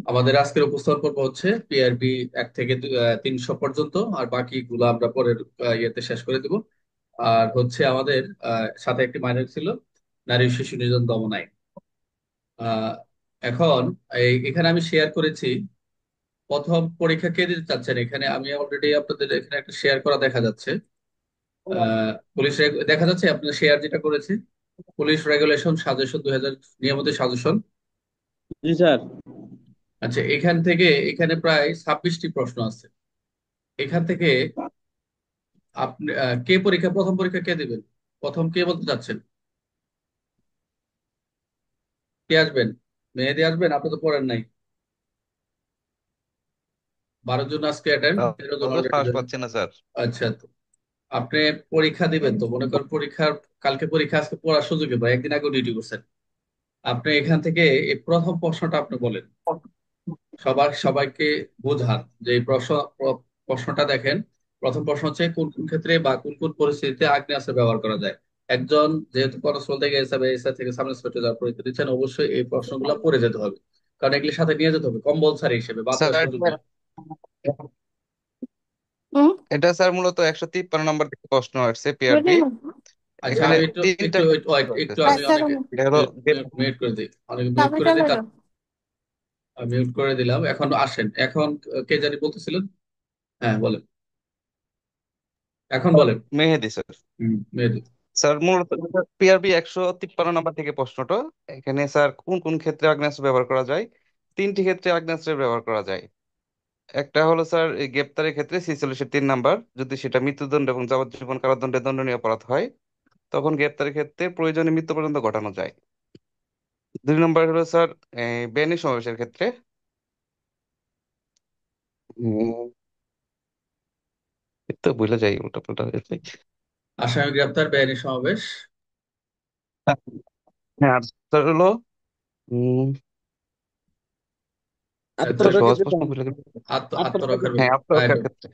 আমাদের আজকের উপস্থাপন পর্ব হচ্ছে পিআরবি 1 থেকে 300 পর্যন্ত, আর বাকিগুলো আমরা পরের ইয়েতে শেষ করে দিব। আর হচ্ছে আমাদের সাথে একটি মাইনর ছিল, নারী ও শিশু নির্যাতন দমন আইন। আহ, এখন এখানে আমি শেয়ার করেছি প্রথম পরীক্ষা কে দিতে চাচ্ছেন। এখানে আমি অলরেডি আপনাদের এখানে একটা শেয়ার করা দেখা যাচ্ছে। পুলিশ দেখা যাচ্ছে আপনার শেয়ার যেটা করেছে, পুলিশ রেগুলেশন সাজেশন 2000 নিয়মিত সাজেশন। জি স্যার। আচ্ছা, এখান থেকে এখানে প্রায় 26টি প্রশ্ন আছে। এখান থেকে আপনি কে পরীক্ষা, প্রথম পরীক্ষা কে দিবেন? প্রথম কে বলতে চাচ্ছেন? কে আসবেন? মেহেদি আসবেন? আপনি তো পড়েন নাই। 12 জন আজকে অ্যাটেন্ড, 13 জন অত অলরেডি সাহস জয়েন। পাচ্ছি না স্যার। আচ্ছা, তো আপনি পরীক্ষা দিবেন তো মনে করেন পরীক্ষার, কালকে পরীক্ষা আজকে পড়ার সুযোগে বা একদিন আগে ডিউটি করছেন। আপনি এখান থেকে এই প্রথম প্রশ্নটা আপনি বলেন, সবাইকে বোঝান যে এই প্রশ্নটা দেখেন। প্রথম প্রশ্ন হচ্ছে কোন কোন ক্ষেত্রে বা কোন কোন পরিস্থিতিতে আগ্নেয়াস্ত্র ব্যবহার করা যায়। একজন যেহেতু কনস্টেবল থেকে এসএ, এসএ থেকে সাব ইন্সপেক্টর যাওয়ার পরীক্ষা দিচ্ছেন, অবশ্যই এই প্রশ্নগুলো পড়ে যেতে হবে, কারণ এগুলি সাথে নিয়ে যেতে হবে কম্পালসারি হিসেবে, বাদ দেওয়ার স্যার সুযোগ নেই। হুম। এটা স্যার মূলত 153 নম্বর প্রশ্ন আসছে পিআরবি। বুঝলেন না? আচ্ছা, এখানে আমি একটু তিনটা একটু ক্ষেত্র আছে একটু স্যার। আমি বাচ্চারা অনেকে এটা হলো মিউট করে দিই, অনেকে মিউট করে টমেটো দিই। হলো। মিউট করে দিলাম, এখন আসেন। এখন কে জানি বলতেছিলেন? হ্যাঁ বলেন, এখন বলেন। মেহেদি স্যার। মেহেদী। স্যার মূলত পিআরবি 153 নম্বর থেকে প্রশ্নটা। এখানে স্যার কোন কোন ক্ষেত্রে আগ্নেয়াস্ত্র ব্যবহার করা যায়? তিনটি ক্ষেত্রে আগ্নেয়াস্ত্র ব্যবহার করা যায়। একটা হলো স্যার এই গ্রেপ্তারের ক্ষেত্রে 46-3 নাম্বার, যদি সেটা মৃত্যুদণ্ড এবং যাবজ্জীবন কারাদণ্ডে দণ্ডনীয় অপরাধ হয়, তখন গ্রেপ্তারের ক্ষেত্রে প্রয়োজনে মৃত্যু পর্যন্ত ঘটানো যায়। 2 নম্বর হলো স্যার বেআইনি সমাবেশের ক্ষেত্রে। উম, এই তো ভুলে যাই, উল্টা পাল্টা হয়ে যায়। আসামি গ্রেপ্তার, বেআইনি সমাবেশ। হ্যাঁ, আর স্যার হলো উম, এত এরপরে আত্মরক্ষার সহজ ক্ষেত্রে প্রশ্ন প্রাণ। ভুলে গেলাম। আত্মরক্ষার আত্মরক্ষার ক্ষেত্রে। হ্যাঁ, রাইট, আত্মরক্ষার ক্ষেত্রে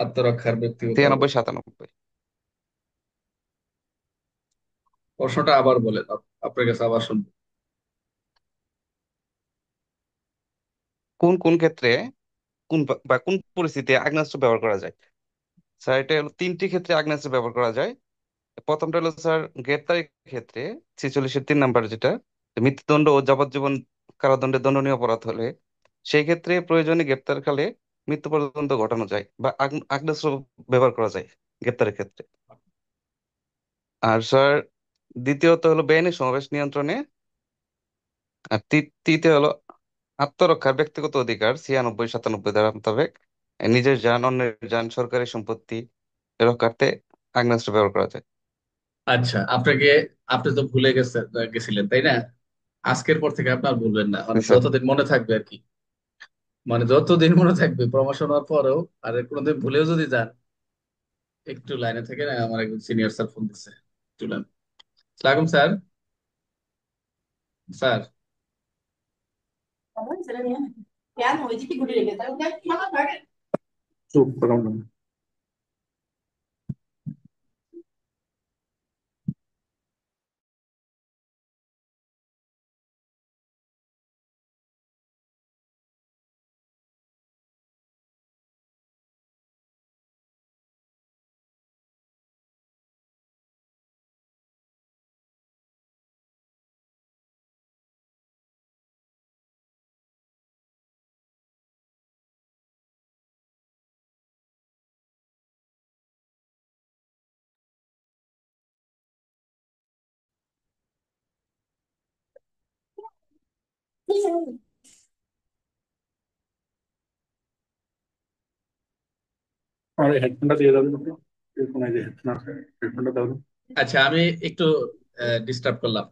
আত্মরক্ষার ব্যক্তিগত 93-97। প্রশ্নটা আবার বলেন, আপনার কাছে আবার শুনবো। কোন কোন ক্ষেত্রে বা কোন পরিস্থিতিতে আগ্নেয়াস্ত্র ব্যবহার করা যায়? স্যার এটা হলো তিনটি ক্ষেত্রে আগ্নেয়াস্ত্র ব্যবহার করা যায়। প্রথমটা হলো স্যার গ্রেপ্তারের ক্ষেত্রে 46-3 নাম্বার, যেটা মৃত্যুদণ্ড ও যাবজ্জীবন কারাদণ্ডে দণ্ডনীয় অপরাধ হলে সেই ক্ষেত্রে প্রয়োজনে গ্রেপ্তারকালে মৃত্যু পর্যন্ত ঘটানো যায় বা আগ্নেয়াস্ত্র ব্যবহার করা যায় গ্রেপ্তারের ক্ষেত্রে। আর স্যার দ্বিতীয়ত হলো বেআইনি সমাবেশ নিয়ন্ত্রণে। আর তৃতীয় হলো আত্মরক্ষার ব্যক্তিগত অধিকার 96-97 ধারা মোতাবেক নিজের যান, অন্যের যান, সরকারি সম্পত্তি রক্ষার্থে আগ্নেয়াস্ত্র ব্যবহার করা যায়। আচ্ছা, আপনি তো গেছিলেন তাই না? আজকের পর থেকে আপনার ভুলবেন না, জি মানে স্যার। যতদিন মনে থাকবে আর কি। মানে যতদিন মনে থাকবে প্রমোশন হওয়ার পরেও, আর কোনোদিন ভুলেও যদি যান, একটু লাইনে থেকে না, আমার একজন সিনিয়র স্যার ফোন দিচ্ছে। একটু লাইন। সালাম স্যার। স্যার, চুপ করুন। আমার হেডফোনটা দিয়ে যাবেন একটু। এরকম এই যে হেডফোন আছে, হেডফোনটা দাও। আচ্ছা, আমি একটু ডিস্টার্ব করলাম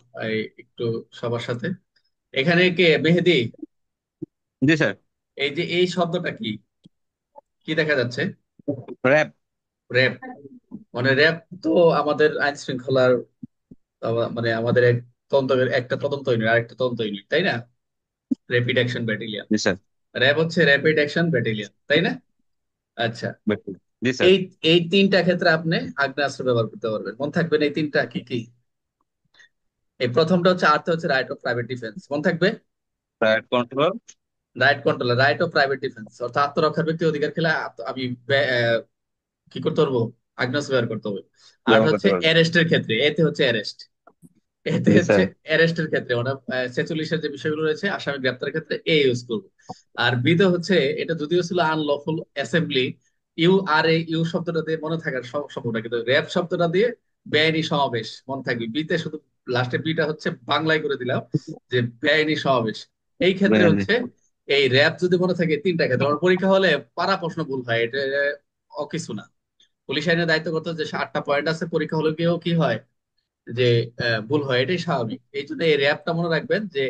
একটু সবার সাথে। এখানে কে মেহেদি? জি স্যার। এই শব্দটা কি, কি দেখা যাচ্ছে? র্যাব। র্যাব। মানে র্যাব তো আমাদের আইন শৃঙ্খলার মানে আমাদের একটা তদন্ত ইউনিট, আরেকটা তদন্ত ইউনিট, তাই না? Rapid action battalion. জি স্যার। র্যাব হচ্ছে র্যাপিড অ্যাকশন ব্যাটালিয়ন, তাই না? আচ্ছা, জি স্যার। এই এই তিনটা ক্ষেত্রে আপনি আগ্নেয়াস্ত্র ব্যবহার করতে পারবেন, মনে থাকবেন এই তিনটা কি কি। এই প্রথমটা হচ্ছে, আর্থ হচ্ছে রাইট অফ প্রাইভেট ডিফেন্স, মনে থাকবে। Right control. Right control, right of private defence, অর্থাৎ আত্মরক্ষার ব্যক্তি অধিকার খেলে আমি কি করতে পারবো? আগ্নেয়াস্ত্র ব্যবহার করতে হবে। আর ব্যবহার হচ্ছে করতে পারবে। অ্যারেস্টের ক্ষেত্রে, এতে হচ্ছে অ্যারেস্ট, এতে জি হচ্ছে স্যার। অ্যারেস্টের ক্ষেত্রে মানে 46-এর যে বিষয়গুলো রয়েছে আসামি গ্রেপ্তারের ক্ষেত্রে এ ইউজ করবো। আর বিতে হচ্ছে, এটা যদিও ছিল unlawful assembly, U R A U শব্দটা দিয়ে মনে থাকার সম্ভাবনা, কিন্তু র্যাব শব্দটা দিয়ে বেআইনি সমাবেশ মনে থাকবে। বিতে শুধু লাস্টে বিটা হচ্ছে বাংলায় করে দিলাম যে বেআইনি সমাবেশ। এই ক্ষেত্রে বেআইনি। হচ্ছে এই র্যাব যদি মনে থাকে তিনটা ক্ষেত্রে, আমার পরীক্ষা হলে পারা প্রশ্ন ভুল হয়, এটা কিছু না। পুলিশ আইনের দায়িত্ব করতে যে 8টা পয়েন্ট আছে, পরীক্ষা হলে গিয়েও কি হয় যে ভুল হয়, এটাই স্বাভাবিক। এই জন্য এই র্যাপটা মনে রাখবেন যে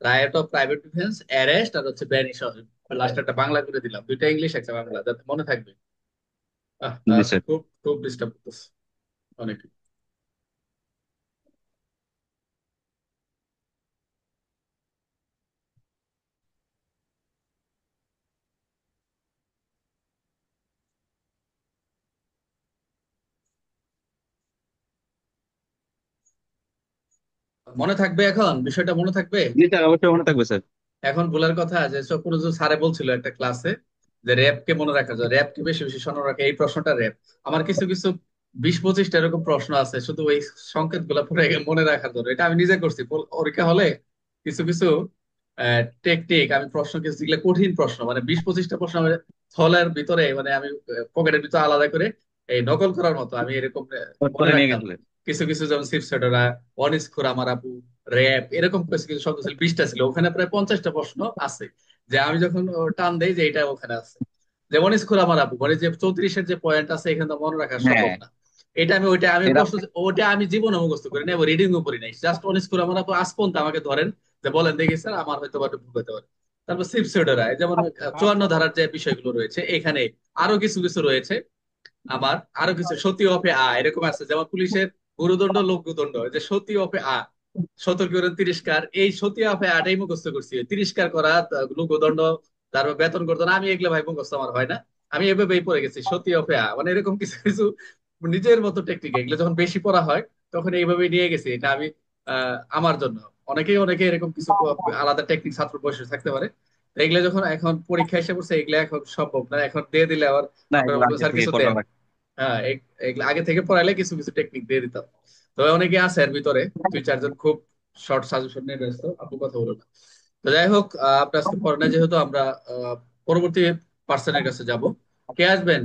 right of private defence, arrest, আর হচ্ছে ব্যানিশ। লাস্ট একটা বাংলা করে দিলাম, দুইটা ইংলিশ একটা বাংলা, যাতে মনে থাকবে। জি স্যার। খুব খুব ডিস্টার্ব করতেছে অনেক। মনে থাকবে এখন, বিষয়টা মনে থাকবে। জি স্যার, অবশ্যই মনে থাকবে স্যার। এখন বলার কথা যে চক্রজু স্যারে বলছিল একটা ক্লাসে যে র্যাপকে মনে রাখা যায়, র্যাপকে বেশি বেশি স্মরণ রাখে, এই প্রশ্নটা র্যাপ। আমার কিছু কিছু 20-25টা এরকম প্রশ্ন আছে শুধু ওই সংকেত গুলা পড়ে মনে রাখার জন্য। এটা আমি নিজে করছি পরীক্ষা হলে। কিছু কিছু টেকনিক আমি প্রশ্ন, কিছু যেগুলো কঠিন প্রশ্ন, মানে 20-25টা প্রশ্ন আমি থলের ভিতরে, মানে আমি পকেটের ভিতরে আলাদা করে এই নকল করার মতো আমি এরকম নোট মনে করে নিয়ে রাখতাম। গেছিলেন। কিছু কিছু যেমন সিপসেটরা, অনিস আমার আপু, র্যাপ, এরকম কিছু কিছু শব্দ ছিল, 20টা ছিল, ওখানে প্রায় 50টা প্রশ্ন আছে। যে আমি যখন টান দেই যে এটা ওখানে আছে, যেমন স্কুল আমার আপু মানে যে 34-এর যে পয়েন্ট আছে এখানে তো মনে রাখা সম্ভব হ্যাঁ। না। এটা আমি ওইটা আমি এটা প্রশ্ন, ওটা আমি জীবনে মুখস্থ করি না, রিডিং ও করি নাই, জাস্ট অন স্কুল আমার আপু আজ পর্যন্ত আমাকে ধরেন যে বলেন দেখি স্যার, আমার হয়তো বা ভুল হতে পারে। তারপর সিপসেটরা, যেমন 54 ধারার যে বিষয়গুলো রয়েছে এখানে, আরো কিছু কিছু রয়েছে আমার, আরো কিছু সতী অফে এরকম আছে, যেমন পুলিশের গুরুদণ্ড লঘুদণ্ড, যে সতী অফে সতর্ক করেন তিরস্কার, এই সতী অফে আটাই মুখস্থ করছি, তিরস্কার করা, লঘুদণ্ড, তারপর বেতন করতেন, আমি এগুলো ভাই মুখস্থ আমার হয় না। আমি এভাবেই পড়ে গেছি সতী অফে মানে এরকম কিছু কিছু নিজের মতো টেকনিক, এগুলো যখন বেশি পড়া হয় তখন এইভাবেই নিয়ে গেছি। এটা আমি আমার জন্য, অনেকেই অনেকে এরকম কিছু আলাদা টেকনিক ছাত্র বয়সে থাকতে পারে। তো এগুলো যখন এখন পরীক্ষা এসে পড়ছে, এগুলো এখন সম্ভব না, এখন দিয়ে দিলে আবার না, আপনারা এগুলো বলবেন আগে স্যার থেকে কিছু করা দেন। লাগে। হ্যাঁ, এগুলো আগে থেকে পড়াইলে কিছু কিছু টেকনিক দিয়ে দিতাম। তবে অনেকে আছে এর ভিতরে, 2-4 জন খুব শর্ট সাজেশন নিয়ে ব্যস্ত, আপনি কথা বলো না। তো যাই হোক, আপনি আজকে পড়া না যেহেতু, আমরা পরবর্তী পার্সনের কাছে যাব। কে আসবেন?